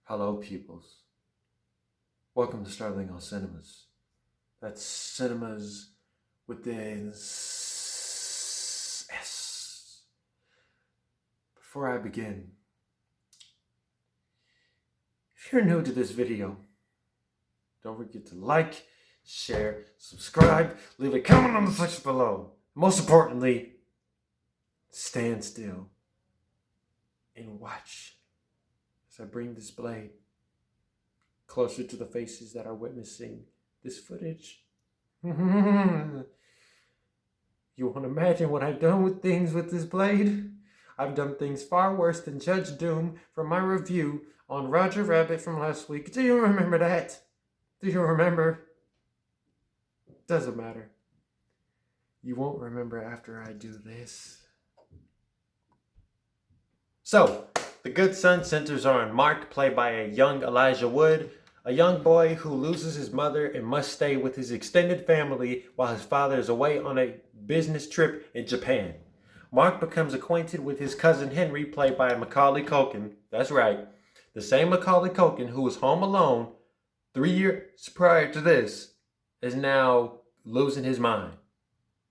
Hello, peoples. Welcome to Starling on Cinemas. That's cinemas with the S. Before I begin, if you're new to this video, don't forget to like, share, subscribe, leave a comment on the section below. Most importantly, stand still and watch as I bring this blade closer to the faces that are witnessing this footage. You won't imagine what I've done with things with this blade. I've done things far worse than Judge Doom from my review on Roger Rabbit from last week. Do you remember that? Do you remember? Doesn't matter. You won't remember after I do this. So, The Good Son centers on Mark, played by a young Elijah Wood, a young boy who loses his mother and must stay with his extended family while his father is away on a business trip in Japan. Mark becomes acquainted with his cousin Henry, played by Macaulay Culkin. That's right, the same Macaulay Culkin who was home alone 3 years prior to this is now losing his mind.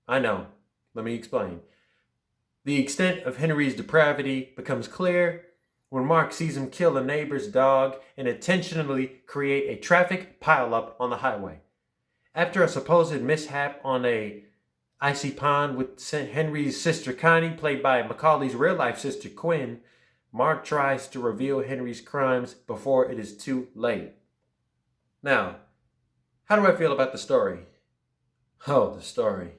I know, let me explain. The extent of Henry's depravity becomes clear when Mark sees him kill a neighbor's dog and intentionally create a traffic pileup on the highway. After a supposed mishap on a icy pond with Henry's sister Connie, played by Macaulay's real-life sister Quinn, Mark tries to reveal Henry's crimes before it is too late. Now, how do I feel about the story? Oh, the story.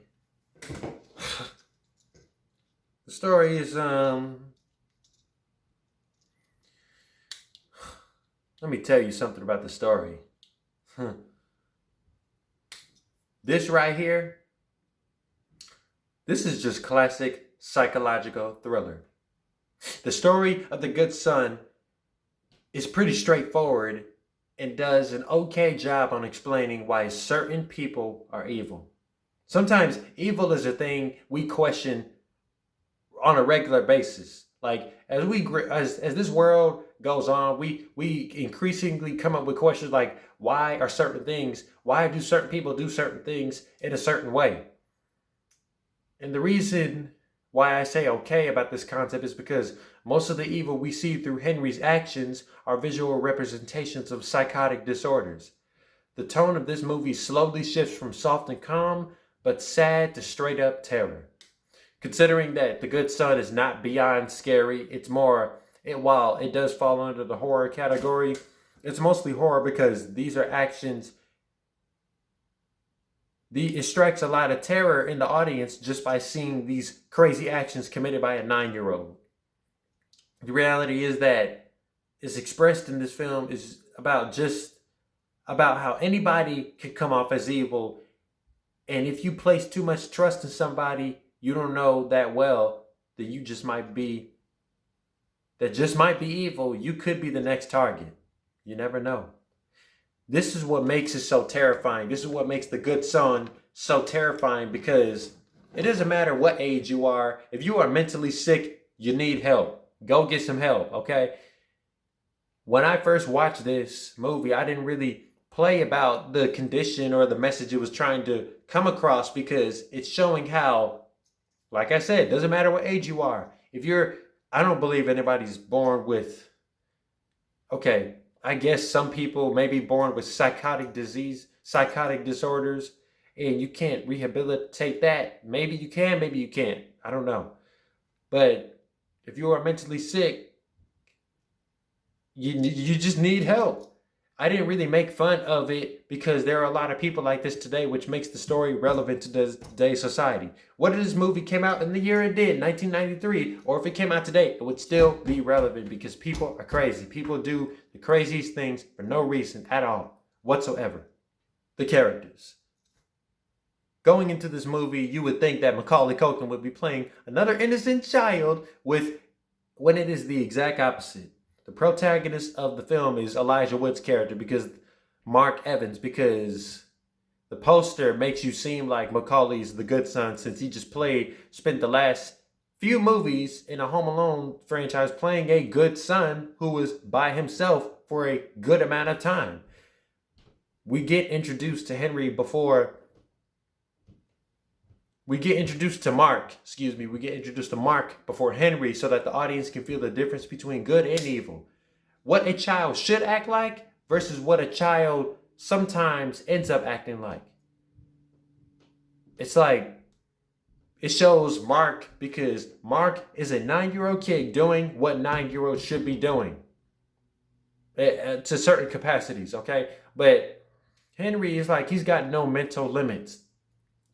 The story is, let me tell you something about the story. This right here, this is just classic psychological thriller. The story of The Good Son is pretty straightforward and does an okay job on explaining why certain people are evil. Sometimes evil is a thing we question on a regular basis. Like as this world goes on, we increasingly come up with questions like, why do certain people do certain things in a certain way? And the reason why I say okay about this concept is because most of the evil we see through Henry's actions are visual representations of psychotic disorders. The tone of this movie slowly shifts from soft and calm, but sad to straight up terror. Considering that The Good Son is not beyond scary, while it does fall under the horror category, it's mostly horror because these are actions. It strikes a lot of terror in the audience just by seeing these crazy actions committed by a 9-year-old. The reality is that is expressed in this film is about how anybody can come off as evil. And if you place too much trust in somebody you don't know that well, that just might be evil. You could be the next target. You never know. This is what makes it so terrifying. This is what makes The Good Son so terrifying, because it doesn't matter what age you are. If you are mentally sick, you need help. Go get some help, okay? When I first watched this movie, I didn't really play about the condition or the message it was trying to come across, because it's showing how, like I said, it doesn't matter what age you are. I don't believe anybody's born with, okay, I guess some people may be born with psychotic disorders, and you can't rehabilitate that. Maybe you can, maybe you can't. I don't know. But if you are mentally sick, you just need help. I didn't really make fun of it because there are a lot of people like this today, which makes the story relevant to today's society. What if this movie came out in the year it did, 1993, or if it came out today, it would still be relevant because people are crazy. People do the craziest things for no reason at all, whatsoever. The characters. Going into this movie, you would think that Macaulay Culkin would be playing another innocent child when it is the exact opposite. The protagonist of the film is Elijah Wood's character, because the poster makes you seem like Macaulay's the good son, since he just spent the last few movies in a Home Alone franchise playing a good son who was by himself for a good amount of time. We get introduced to Henry before we get introduced to Mark, we get introduced to Mark before Henry so that the audience can feel the difference between good and evil. What a child should act like versus what a child sometimes ends up acting like. It's like, it shows Mark because Mark is a 9-year-old kid doing what 9-year-olds should be doing. To certain capacities, okay? But Henry is like, he's got no mental limits.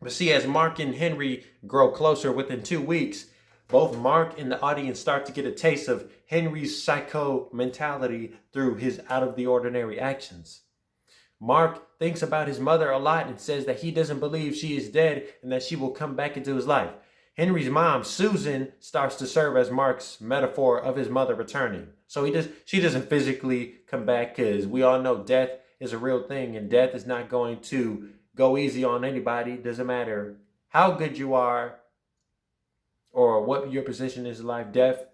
But see, as Mark and Henry grow closer within 2 weeks, both Mark and the audience start to get a taste of Henry's psycho mentality through his out-of-the-ordinary actions. Mark thinks about his mother a lot and says that he doesn't believe she is dead and that she will come back into his life. Henry's mom, Susan, starts to serve as Mark's metaphor of his mother returning. So she doesn't physically come back because we all know death is a real thing and death is not going to go easy on anybody. Doesn't matter how good you are or what your position is in life. Death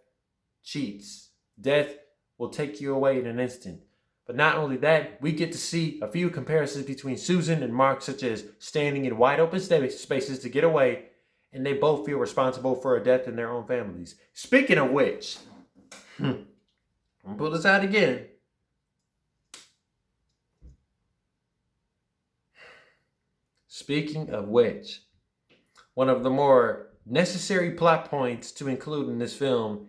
cheats. Death will take you away in an instant. But not only that, we get to see a few comparisons between Susan and Mark, such as standing in wide open spaces to get away, and they both feel responsible for a death in their own families. Speaking of which, I'm gonna pull this out again. Speaking of which, one of the more necessary plot points to include in this film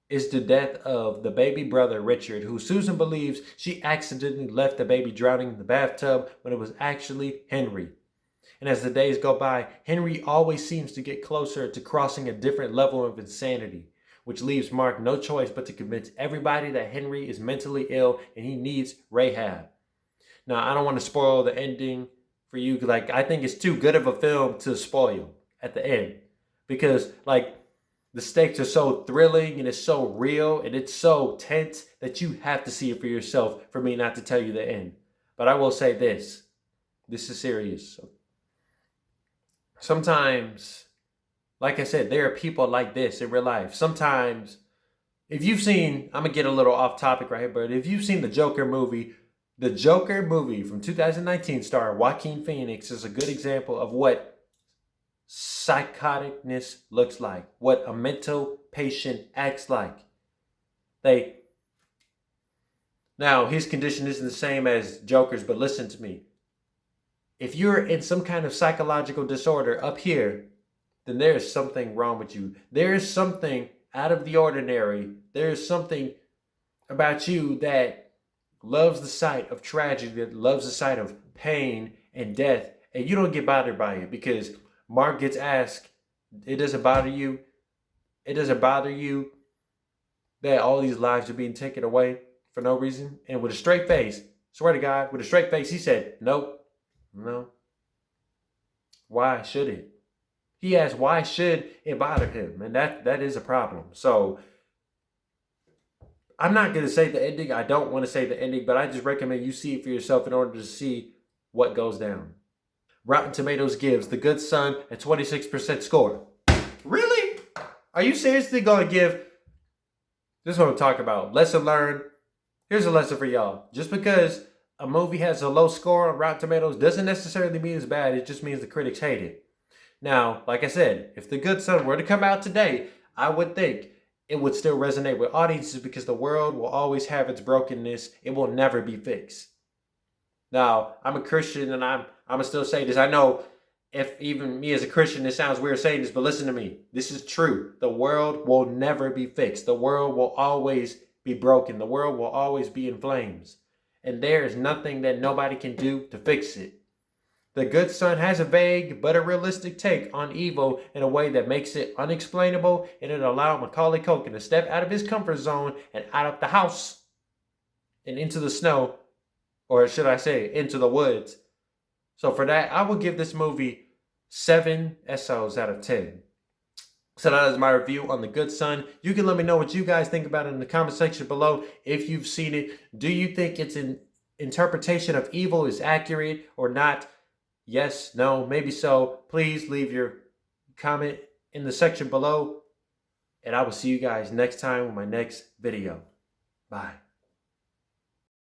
is the death of the baby brother, Richard, who Susan believes she accidentally left the baby drowning in the bathtub when it was actually Henry. And as the days go by, Henry always seems to get closer to crossing a different level of insanity, which leaves Mark no choice but to convince everybody that Henry is mentally ill and he needs rehab. Now, I don't want to spoil the ending for you. Like, I think it's too good of a film to spoil at the end because, like, the stakes are so thrilling and it's so real and it's so tense that you have to see it for yourself for me not to tell you the end. But I will say this. This is serious. Sometimes, like I said, there are people like this in real life. Sometimes, if you've seen, I'm going to get a little off topic right here, but if you've seen the Joker movie from 2019 starring Joaquin Phoenix is a good example of what psychoticness looks like, what a mental patient acts like. Now, his condition isn't the same as Joker's, but listen to me. If you're in some kind of psychological disorder up here, then there is something wrong with you. There is something out of the ordinary. There is something about you that loves the sight of tragedy, that loves the sight of pain and death, and you don't get bothered by it because Mark gets asked, it doesn't bother you? It doesn't bother you that all these lives are being taken away for no reason? And with a straight face, swear to God, with a straight face, he said, nope, no. Why should it? He asked, why should it bother him? And that is a problem. So I'm not going to say the ending. I don't want to say the ending, but I just recommend you see it for yourself in order to see what goes down. Rotten Tomatoes gives The Good Son a 26% score. Really? Are you seriously going to give... This is what I'm talking about. Lesson learned. Here's a lesson for y'all. Just because a movie has a low score on Rotten Tomatoes doesn't necessarily mean it's bad. It just means the critics hate it. Now, like I said, if The Good Son were to come out today, I would think it would still resonate with audiences because the world will always have its brokenness. It will never be fixed. Now, I'm a Christian and I'm going to still say this. I know if even me as a Christian, it sounds weird saying this, but listen to me. This is true. The world will never be fixed. The world will always be broken. The world will always be in flames. And there is nothing that nobody can do to fix it. The Good Son has a vague but a realistic take on evil in a way that makes it unexplainable, and it allowed Macaulay Culkin to step out of his comfort zone and out of the house and into the snow, or should I say, into the woods. So for that, I will give this movie 7 SOs out of 10. So that is my review on The Good Son. You can let me know what you guys think about it in the comment section below. If you've seen it, do you think its interpretation of evil is accurate or not? Yes, no, maybe so. Please leave your comment in the section below. And I will see you guys next time with my next video. Bye.